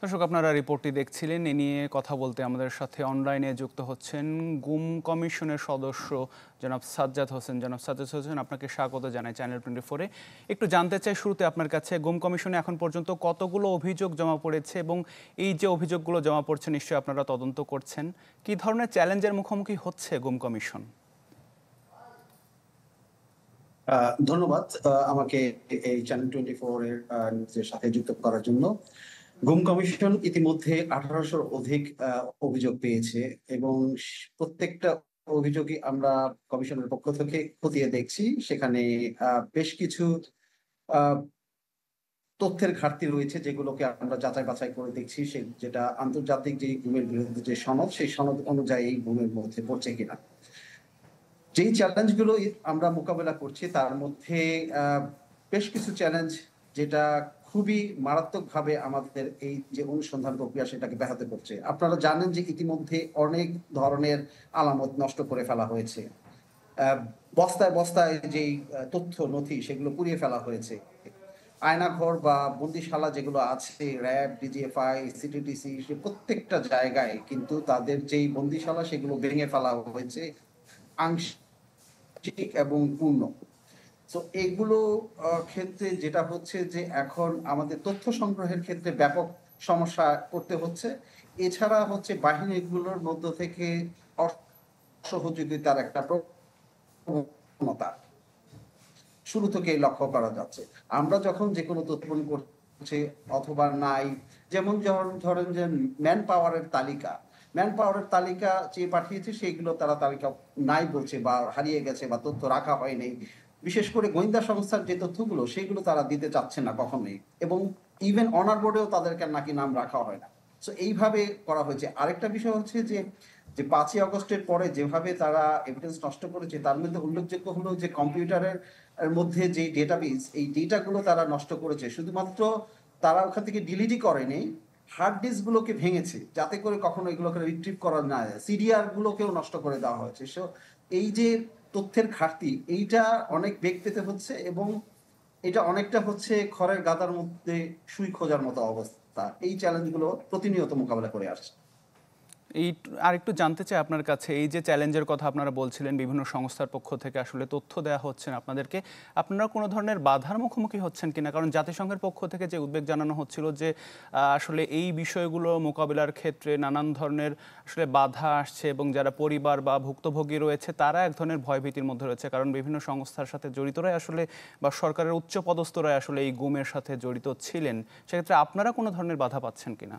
দর্শক, আপনারা রিপোর্টটি দেখছিলেন। এ নিয়ে কথা বলতে আমাদের সাথে অনলাইনে যুক্ত হচ্ছেন গুম কমিশনের সদস্য জনাব সাজ্জাদ হোসেন। জনাব সাজ্জাদ হোসেন, আপনাকে স্বাগত জানাই চ্যানেল 24-এ। একটু জানতে চাই শুরুতে আপনার কাছে, গুম কমিশনে এখন পর্যন্ত কতগুলো অভিযোগ জমা পড়েছে এবং এই যে অভিযোগগুলো জমা পড়ছে নিশ্চয়ই আপনারা তদন্ত করছেন। কী ধরনের চ্যালেঞ্জের মুখোমুখি হচ্ছে গুম কমিশন? ধন্যবাদ আমাকে এই চ্যানেল 24 এর নিউজের সাথে যুক্ত করার জন্য। গুম কমিশন ইতিমধ্যে 1800 অধিক অভিযোগ পেয়েছে এবং প্রত্যেকটা অভিযোগই আমরা কমিশনের পক্ষ থেকে খতিয়ে দেখছি। সেখানে বেশ কিছু আহ, তথ্যের ঘাটতি রয়েছে, যেগুলোকে আমরা যাচাই বাছাই করে দেখছি যেটা আন্তর্জাতিক যে গুমের বিরুদ্ধে যে সনদ, সেই সনদ অনুযায়ী গুমের মধ্যে পড়ছে কিনা। যেই চ্যালেঞ্জগুলো আমরা মোকাবেলা করছি তার মধ্যে বেশ কিছু চ্যালেঞ্জ যেটা খুবই মারাত্মকভাবে আমাদের এই যে অনুসন্ধান প্রক্রিয়া সেটাকে ব্যাহত করছে। আপনারা জানেন যে ইতিমধ্যে অনেক ধরনের আলামত নষ্ট করে ফেলা হয়েছে। বস্তায় বস্তায় যেই তথ্য নথি সেগুলো পুড়িয়ে ফেলা হয়েছে। আয়নাঘর বা বন্দিশালা যেগুলো আছে, র্যাব, ডিজিএফআই, সিটিটিসি, সে প্রত্যেকটা জায়গায় কিন্তু তাদের যেই বন্দিশালা সেগুলো ভেঙে ফেলা হয়েছে আংশিক এবং পূর্ণ। তো এইগুলো ক্ষেত্রে যেটা হচ্ছে যে এখন আমাদের তথ্য সংগ্রহের ক্ষেত্রে ব্যাপক সমস্যা করতে হচ্ছে। এছাড়া হচ্ছে বাহিনীগুলোর মধ্য থেকে অসহযোগিতার একটা প্রবণতা শুরু থেকেই লক্ষ্য করা যাচ্ছে। আমরা যখন যে কোনো তথ্য করছি অথবা নাই, যেমন ধরেন যে ম্যান পাওয়ারের তালিকা চেয়ে পাঠিয়েছে, সেইগুলো তারা তালিকা নাই বলছে বা হারিয়ে গেছে বা তথ্য রাখা হয়নি। বিশেষ করে গোয়েন্দা সংস্থার যে তথ্যগুলো সেগুলো তারা দিতে চাচ্ছে না কখনোই, এবং ইভেন অনার বোর্ডেও তাদেরকে নাকি নাম রাখা হয় না। সো এইভাবে করা হয়েছে। আরেকটা বিষয় হচ্ছে যে 5ই আগস্টের পরে যেভাবে তারা এভিডেন্স নষ্ট করেছে, তার মধ্যে উল্লেখযোগ্য হলো যে কম্পিউটারের মধ্যে যে ডেটাবেস, এই ডেটাগুলো তারা নষ্ট করেছে। শুধুমাত্র তারা ওখান থেকে ডিলিটই করেনি, হার্ড ডিস্ক গুলোকে ভেঙেছে যাতে করে কখনো এগুলোকে রিট্রিভ করা না যায়। সিডিআর গুলোকেও নষ্ট করে দেওয়া হয়েছে। সো এই যে তথ্যের ঘাটতি, এইটা অনেক বেগ পেতে হচ্ছে এবং এটা অনেকটা হচ্ছে খড়ের গাদার মধ্যে সুই খোঁজার মতো অবস্থা। এই চ্যালেঞ্জগুলো প্রতিনিয়ত মোকাবেলা করে আসছে। এই আরেকটু জানতে চাই আপনার কাছে, এই যে চ্যালেঞ্জের কথা আপনারা বলছিলেন, বিভিন্ন সংস্থার পক্ষ থেকে আসলে তথ্য দেওয়া হচ্ছে না আপনাদেরকে, আপনারা কোনো ধরনের বাধার মুখোমুখি হচ্ছেন কিনা? কারণ জাতিসংঘের পক্ষ থেকে যে উদ্বেগ জানানো হচ্ছিল যে আসলে এই বিষয়গুলো মোকাবিলার ক্ষেত্রে নানান ধরনের আসলে বাধা আসছে এবং যারা পরিবার বা ভুক্তভোগী রয়েছে তারা এক ধরনের ভয়ভীতির মধ্যে রয়েছে, কারণ বিভিন্ন সংস্থার সাথে জড়িতরাই আসলে বা সরকারের উচ্চপদস্থরাই আসলে এই গুমের সাথে জড়িত ছিলেন। সেক্ষেত্রে আপনারা কোনো ধরনের বাধা পাচ্ছেন কিনা?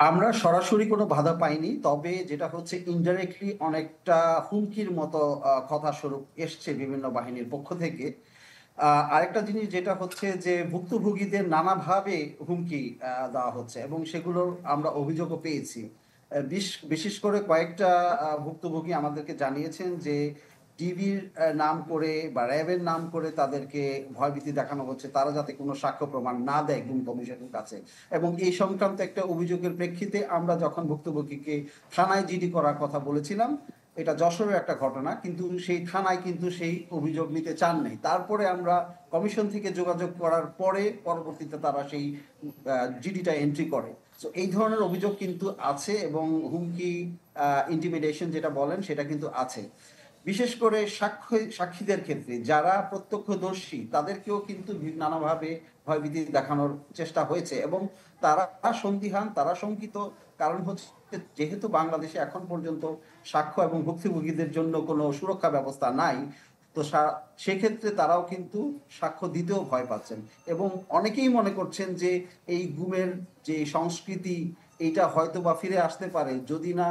আমরা সরাসরি কোনো বাধা পাইনি, তবে যেটা হচ্ছে ইনডাইরেক্টলি অনেকটা হুমকির মতো কথা স্বরূপ এসছে বিভিন্ন বাহিনীর পক্ষ থেকে। আরেকটা জিনিস যেটা হচ্ছে যে ভুক্তভোগীদের নানাভাবে হুমকি দেওয়া হচ্ছে এবং সেগুলোর আমরা অভিযোগও পেয়েছি। বিশেষ করে কয়েকটা ভুক্তভোগী আমাদেরকে জানিয়েছেন যে ডিবির নাম করে বা র্যাবের নাম করে তাদেরকে ভয়ভীতি দেখানো হচ্ছে, তারা যাতে কোনো সাক্ষ্য প্রমাণ না দেয় গুম কমিশনের কাছে। এবং এই সংক্রান্ত একটা অভিযোগের প্রেক্ষিতে আমরা যখন ভুক্তভোগীকে থানায় জিডি করার কথা বলেছিলাম, এটা যশোরের একটা ঘটনা, কিন্তু সেই থানায় কিন্তু সেই অভিযোগ নিতে চান নাই। তারপরে আমরা কমিশন থেকে যোগাযোগ করার পরে পরবর্তীতে তারা সেই জিডিটা এন্ট্রি করে। তো এই ধরনের অভিযোগ কিন্তু আছে এবং হুমকি, ইন্টিমিডেশন যেটা বলেন সেটা কিন্তু আছে। বিশেষ করে সাক্ষীদের ক্ষেত্রে যারা প্রত্যক্ষদর্শী তাদেরকেও কিন্তু নানাভাবে ভয়ভীতি দেখানোর চেষ্টা হয়েছে এবং তারা সন্দিহান, তারা শঙ্কিত। কারণ হচ্ছে যেহেতু বাংলাদেশে এখন পর্যন্ত সাক্ষ্য এবং ভুক্তভোগীদের জন্য কোনো সুরক্ষা ব্যবস্থা নাই, তো সেক্ষেত্রে তারাও কিন্তু সাক্ষ্য দিতেও ভয় পাচ্ছেন এবং অনেকেই মনে করছেন যে এই গুমের যে সংস্কৃতি, এইটা হয়তো বা ফিরে আসতে পারে যদি না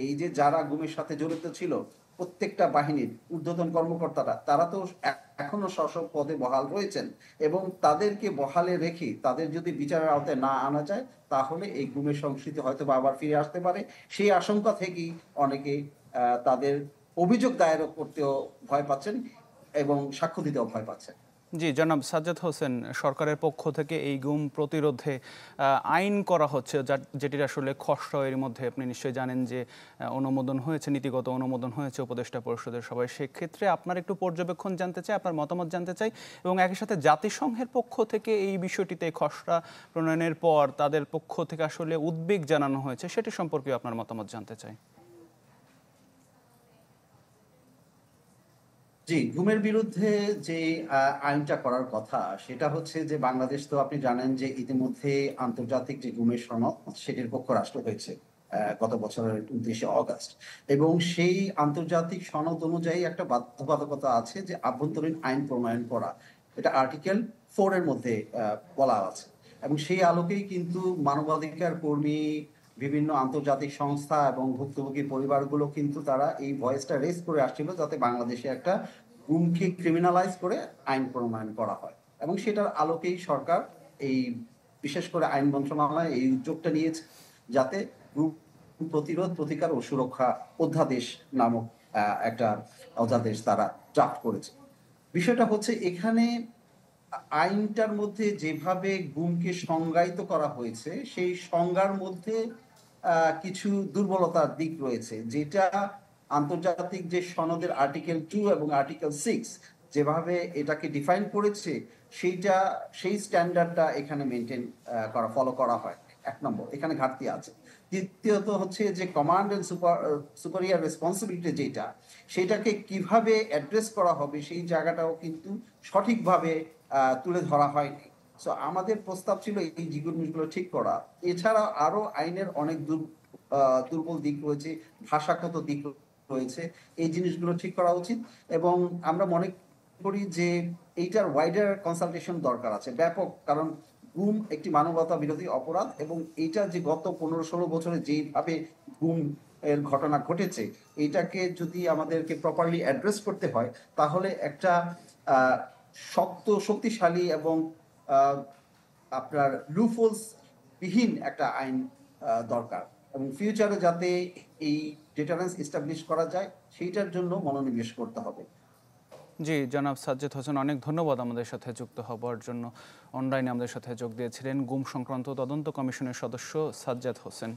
এই যে যারা গুমের সাথে জড়িত ছিল প্রত্যেকটা বাহিনীর ঊর্ধ্বতন কর্মকর্তারা, তারা তো এখনো স্ব পদে বহাল রয়েছেন এবং তাদেরকে বহালে রেখে তাদের যদি বিচারের আওতায় না আনা যায় তাহলে এই গুমের সংস্কৃতি হয়তো বা আবার ফিরে আসতে পারে। সেই আশঙ্কা থেকেই অনেকে তাদের অভিযোগ দায়ের করতেও ভয় পাচ্ছেন এবং সাক্ষ্য দিতেও ভয় পাচ্ছেন। জি, জনাব সাজ্জাদ হোসেন, সরকারের পক্ষ থেকে এই গুম প্রতিরোধে আইন করা হচ্ছে, যেটির আসলে খসড়া এর মধ্যে আপনি নিশ্চয়ই জানেন যে অনুমোদন হয়েছে, নীতিগত অনুমোদন হয়েছে উপদেষ্টা পরিষদের সবাই। সেক্ষেত্রে আপনার একটু পর্যবেক্ষণ জানতে চাই, আপনার মতামত জানতে চাই, এবং একই সাথে জাতিসংঘের পক্ষ থেকে এই বিষয়টিতে খসড়া প্রণয়নের পর তাদের পক্ষ থেকে আসলে উদ্বেগ জানানো হয়েছে, সেটি সম্পর্কে আপনার মতামত জানতে চাই। জি, গুমের বিরুদ্ধে যে আইনটা করার কথা সেটা হচ্ছে যে বাংলাদেশ তো আপনি জানেন যে ইতিমধ্যে আন্তর্জাতিক যে গুমের সনদ সেটির পক্ষ রাষ্ট্র হয়েছে গত বছরের 29শে অগাস্ট, এবং সেই আন্তর্জাতিক সনদ অনুযায়ী একটা বাধ্যবাধকতা আছে যে আভ্যন্তরীণ আইন প্রণয়ন করা। এটা আর্টিকেল 4 এর মধ্যে বলা আছে, এবং সেই আলোকেই কিন্তু মানবাধিকার কর্মী, বিভিন্ন আন্তর্জাতিক সংস্থা এবং ভুক্তভোগী পরিবারগুলো কিন্তু তারা এই ভয়েসটা রেজ করে আসছিল যাতে বাংলাদেশে একটা গুমকে ক্রিমিনালাইজ করে আইন প্রণয়ন করা হয়, এবং সেটার আলোকেই সরকার এই বিশেষ করে আইন মন্ত্রণালয় এই উদ্যোগটা নিয়েছে যাতে গুম প্রতিরোধ, প্রতিকার ও সুরক্ষা অধ্যাদেশ নামক একটা অধ্যাদেশ তারা ড্রাফট করেছে। বিষয়টা হচ্ছে এখানে আইনটার মধ্যে যেভাবে গুমকে সংজ্ঞায়িত করা হয়েছে সেই সংজ্ঞার মধ্যে কিছু দুর্বলতার দিক রয়েছে, যেটা আন্তর্জাতিক যে সনদের আর্টিকেল 2 এবং আর্টিকেল 6 যেভাবে এটাকে ডিফাইন করেছে সেইটা, সেই স্ট্যান্ডার্ডটা এখানে মেনটেন করা, ফলো করা হয়। এক নম্বর এখানে ঘাটতি আছে। দ্বিতীয়ত হচ্ছে যে কমান্ড এন্ড সুপারিয়ার রেসপন্সিবিলিটি যেটা, সেটাকে কিভাবে অ্যাড্রেস করা হবে সেই জায়গাটাও কিন্তু সঠিকভাবে তুলে ধরা হয়নি। সো আমাদের প্রস্তাব ছিল এই জিনিসগুলো ঠিক করা। এছাড়া আরো আইনের অনেক দুর্বল দিক রয়েছে, ভাষাগত দিক রয়েছে, এই জিনিসগুলো ঠিক করা উচিত। এবং আমরা মনে করি যে এইটার ওয়াইডার কনসালটেশন দরকার আছে, ব্যাপক, কারণ গুম একটি মানবতা বিরোধী অপরাধ, এবং এইটা যে গত 15-16 বছরে যেভাবে গুম এর ঘটনা ঘটেছে, এইটাকে যদি আমাদেরকে প্রপারলি অ্যাড্রেস করতে হয় তাহলে একটা শক্তিশালী এবং আপনার লুফোলস বিহীন একটা আইন দরকার, এবং ফিউচারে যাতে এই ডিটারেন্স এস্টাবলিশ করা যায় সেইটার জন্য মনোনিবেশ করতে হবে। জি, জনাব সাজ্জাদ হোসেন, অনেক ধন্যবাদ আমাদের সাথে যুক্ত হবার জন্য। অনলাইনে আমাদের সাথে যোগ দিয়েছিলেন গুম সংক্রান্ত তদন্ত কমিশনের সদস্য সাজ্জাদ হোসেন।